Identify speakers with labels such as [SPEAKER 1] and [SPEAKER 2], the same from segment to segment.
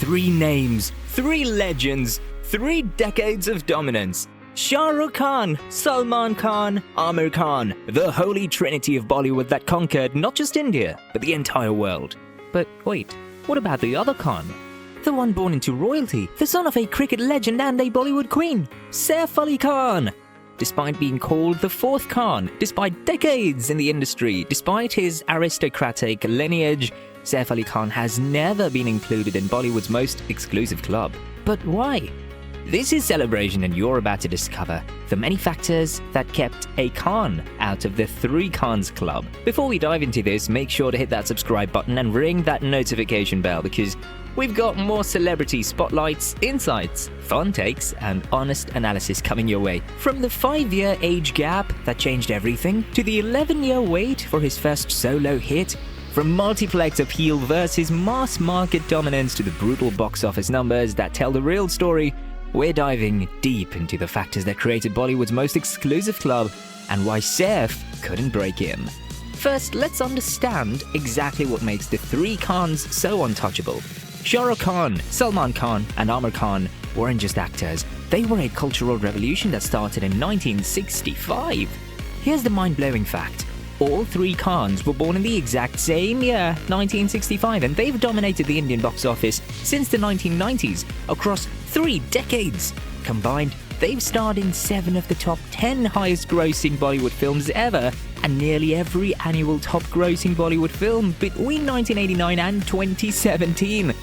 [SPEAKER 1] Three names, three legends, 3 decades of dominance. Shah Rukh Khan, Salman Khan, Amir Khan, the holy trinity of Bollywood that conquered not just India, but the entire world. But wait, what about the other Khan? The one born into royalty, the son of a cricket legend and a Bollywood queen, Saif Ali Khan. Despite being called the fourth Khan, despite decades in the industry, despite his aristocratic lineage, Saif Ali Khan has never been included in Bollywood's most exclusive club. But why? This is CelebrAsian, and you're about to discover the many factors that kept a Khan out of the 3 Khans club. Before we dive into this, make sure to hit that subscribe button and ring that notification bell, because we've got more celebrity spotlights, insights, fun takes, and honest analysis coming your way. From the 5-year age gap that changed everything, to the 11-year wait for his first solo hit, from multiplex appeal versus mass market dominance to the brutal box office numbers that tell the real story, we're diving deep into the factors that created Bollywood's most exclusive club and why Saif couldn't break him. First, let's understand exactly what makes the 3 Khans so untouchable. Shah Rukh Khan, Salman Khan, and Amir Khan weren't just actors. They were a cultural revolution that started in 1965. Here's the mind-blowing fact. All 3 Khans were born in the exact same year, 1965, and they've dominated the Indian box office since the 1990s, across 3 decades. Combined, they've starred in 7 of the top 10 highest-grossing Bollywood films ever, and nearly every annual top-grossing Bollywood film between 1989 and 2017.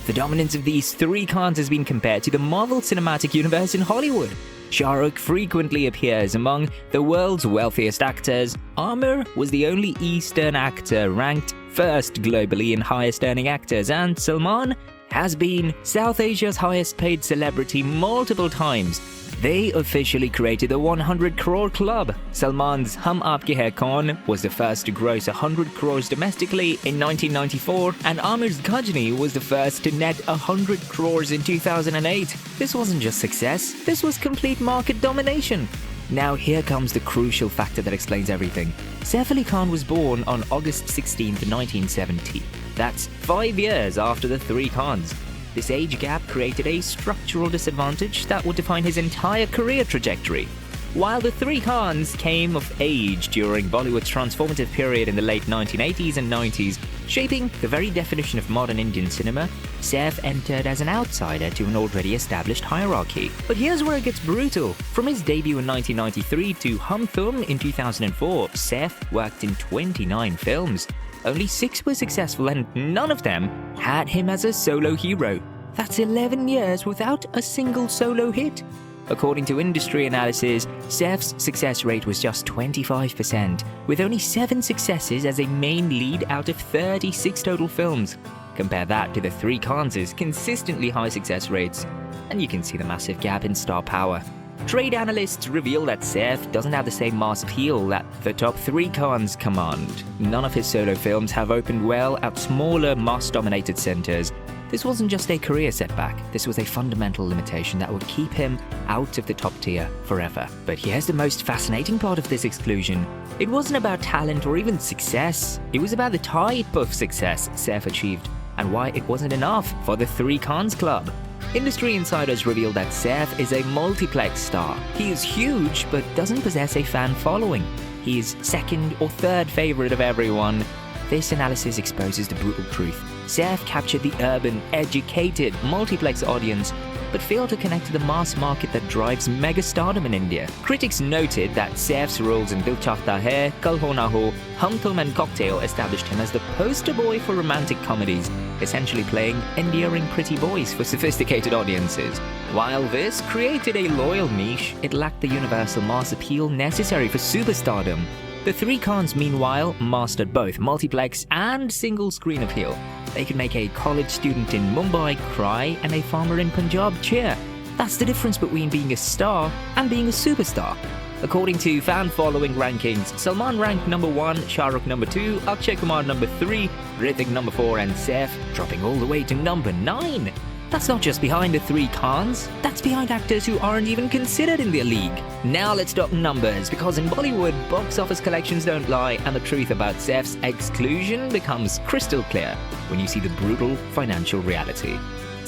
[SPEAKER 1] The dominance of these 3 Khans has been compared to the Marvel Cinematic Universe in Hollywood. Shah Rukh frequently appears among the world's wealthiest actors. Amir was the only Eastern actor ranked first globally in highest-earning actors, and Salman has been South Asia's highest-paid celebrity multiple times. They officially created the 100 crore club. Salman's Hum Aapke Hai Kaun was the first to gross 100 crores domestically in 1994, and Amir's Ghajini was the first to net 100 crores in 2008. This wasn't just success, this was complete market domination. Now here comes the crucial factor that explains everything. Saif Ali Khan was born on August 16, 1970. That's 5 years after the 3 Khans. This age gap created a structural disadvantage that would define his entire career trajectory. While the 3 Khans came of age during Bollywood's transformative period in the late 1980s and 90s, shaping the very definition of modern Indian cinema, Saif entered as an outsider to an already established hierarchy. But here's where it gets brutal. From his debut in 1993 to Hum Tum in 2004, Saif worked in 29 films. Only 6 were successful, and none of them had him as a solo hero. That's 11 years without a single solo hit. According to industry analysis, Saif's success rate was just 25%, with only 7 successes as a main lead out of 36 total films. Compare that to the 3 Khans' consistently high success rates, and you can see the massive gap in star power. Trade analysts reveal that Saif doesn't have the same mass appeal that the top 3 Khans command. None of his solo films have opened well at smaller, mass-dominated centers. This wasn't just a career setback, this was a fundamental limitation that would keep him out of the top tier forever. But here's the most fascinating part of this exclusion. It wasn't about talent or even success, it was about the type of success Saif achieved, and why it wasn't enough for the 3 Khans club. Industry insiders reveal that Saif is a multiplex star. He is huge, but doesn't possess a fan following. He is 2nd or 3rd favorite of everyone. This analysis exposes the brutal truth. Saif captured the urban, educated, multiplex audience, but failed to connect to the mass market that drives megastardom in India. Critics noted that Saif's roles in Dil Chahta Hai, Kal Ho Na Ho, Hum Tum and Cocktail established him as the poster boy for romantic comedies, essentially playing endearing pretty boys for sophisticated audiences. While this created a loyal niche, it lacked the universal mass appeal necessary for superstardom. The 3 Khans, meanwhile, mastered both multiplex and single-screen appeal. They could make a college student in Mumbai cry and a farmer in Punjab cheer. That's the difference between being a star and being a superstar. According to fan-following rankings, Salman ranked number 1, Shah Rukh number 2, Akshay Kumar number 3, Hrithik number 4, and Saif dropping all the way to number 9. That's not just behind the 3 Khans, that's behind actors who aren't even considered in their league. Now let's talk numbers, because in Bollywood, box office collections don't lie, and the truth about Saif's exclusion becomes crystal clear when you see the brutal financial reality.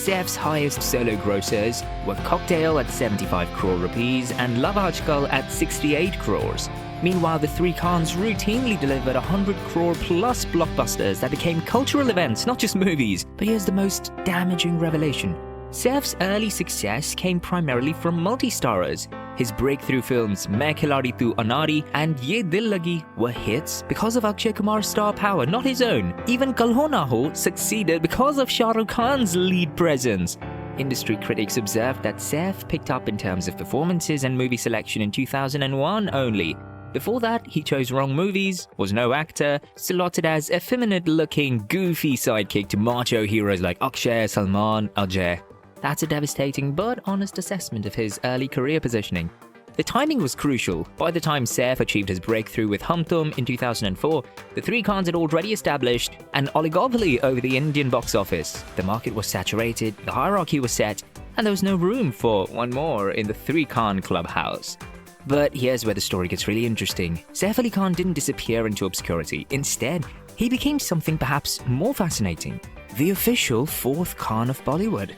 [SPEAKER 1] Saif's highest solo grossers were Cocktail at 75 crore rupees and Love Aajkal at 68 crores. Meanwhile, the three Khans routinely delivered 100 crore plus blockbusters that became cultural events, not just movies. But here's the most damaging revelation. Saif's early success came primarily from multi-starrers. His breakthrough films Main Khiladi Tu Anari and Ye Dil Lagi were hits because of Akshay Kumar's star power, not his own. Even Kal Ho Na Ho succeeded because of Shah Rukh Khan's lead presence. Industry critics observed that Saif picked up in terms of performances and movie selection in 2001 only. Before that, he chose wrong movies, was no actor, slotted as effeminate-looking, goofy sidekick to macho heroes like Akshay, Salman, Ajay. That's a devastating but honest assessment of his early career positioning. The timing was crucial. By the time Saif achieved his breakthrough with Hum Tum in 2004, the three Khans had already established an oligopoly over the Indian box office. The market was saturated, the hierarchy was set, and there was no room for one more in the three Khan clubhouse. But here's where the story gets really interesting. Saif Ali Khan didn't disappear into obscurity. Instead, he became something perhaps more fascinating: the official fourth Khan of Bollywood.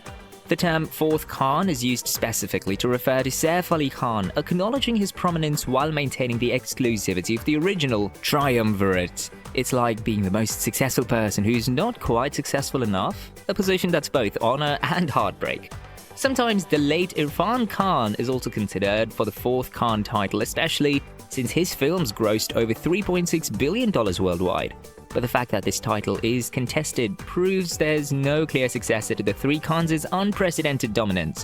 [SPEAKER 1] The term fourth Khan is used specifically to refer to Saif Ali Khan, acknowledging his prominence while maintaining the exclusivity of the original triumvirate. It's like being the most successful person who's not quite successful enough, a position that's both honor and heartbreak. Sometimes the late Irfan Khan is also considered for the fourth Khan title, especially since his films grossed over $3.6 billion worldwide. But the fact that this title is contested proves there's no clear successor to the three Khans' unprecedented dominance.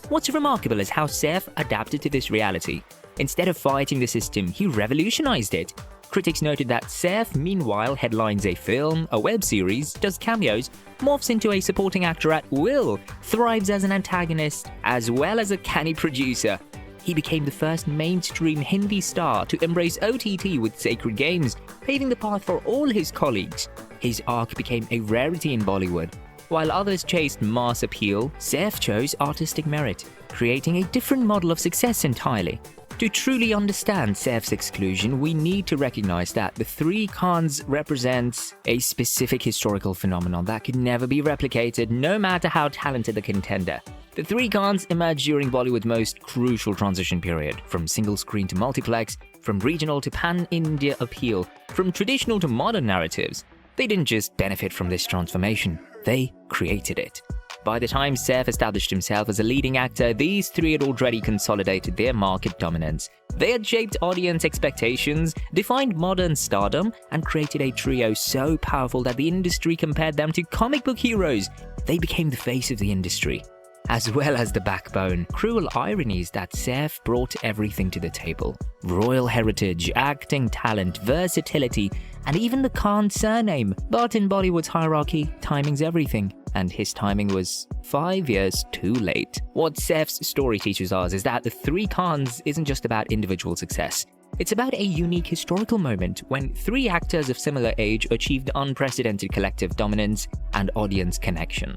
[SPEAKER 1] What's remarkable is how Saif adapted to this reality. Instead of fighting the system, he revolutionized it. Critics noted that Saif, meanwhile, headlines a film, a web series, does cameos, morphs into a supporting actor at will, thrives as an antagonist, as well as a canny producer. He became the first mainstream Hindi star to embrace OTT with Sacred Games, paving the path for all his colleagues. His arc became a rarity in Bollywood. While others chased mass appeal, Saif chose artistic merit, creating a different model of success entirely. To truly understand Saif's exclusion, we need to recognize that the three Khans represents a specific historical phenomenon that could never be replicated, no matter how talented the contender. The three Khans emerged during Bollywood's most crucial transition period, from single screen to multiplex, from regional to pan-India appeal, from traditional to modern narratives. They didn't just benefit from this transformation, they created it. By the time Saif established himself as a leading actor, these three had already consolidated their market dominance. They had shaped audience expectations, defined modern stardom, and created a trio so powerful that the industry compared them to comic book heroes. They became the face of the industry, as well as the backbone. Cruel irony is that Saif brought everything to the table: royal heritage, acting talent, versatility, and even the Khan surname. But in Bollywood's hierarchy, timing's everything, and his timing was 5 years too late. What Saif's story teaches us is that the three Khans isn't just about individual success. It's about a unique historical moment when three actors of similar age achieved unprecedented collective dominance and audience connection.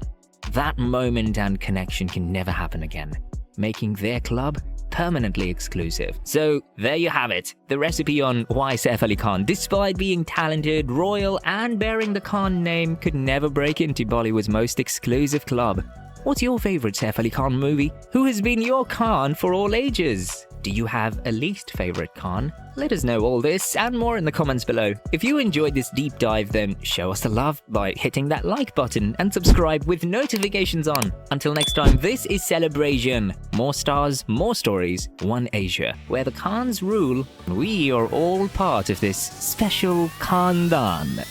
[SPEAKER 1] That moment and connection can never happen again, making their club permanently exclusive. So there you have it, the recipe on why Saif Ali Khan, despite being talented, royal, and bearing the Khan name, could never break into Bollywood's most exclusive club. What's your favorite Saif Ali Khan movie? Who has been your Khan for all ages? Do you have a least favorite Khan? Let us know all this and more in the comments below. If you enjoyed this deep dive, then show us the love by hitting that like button and subscribe with notifications on. Until next time, this is CelebrAsian. More stars, more stories, one Asia, where the Khans rule. We are all part of this special Khandan.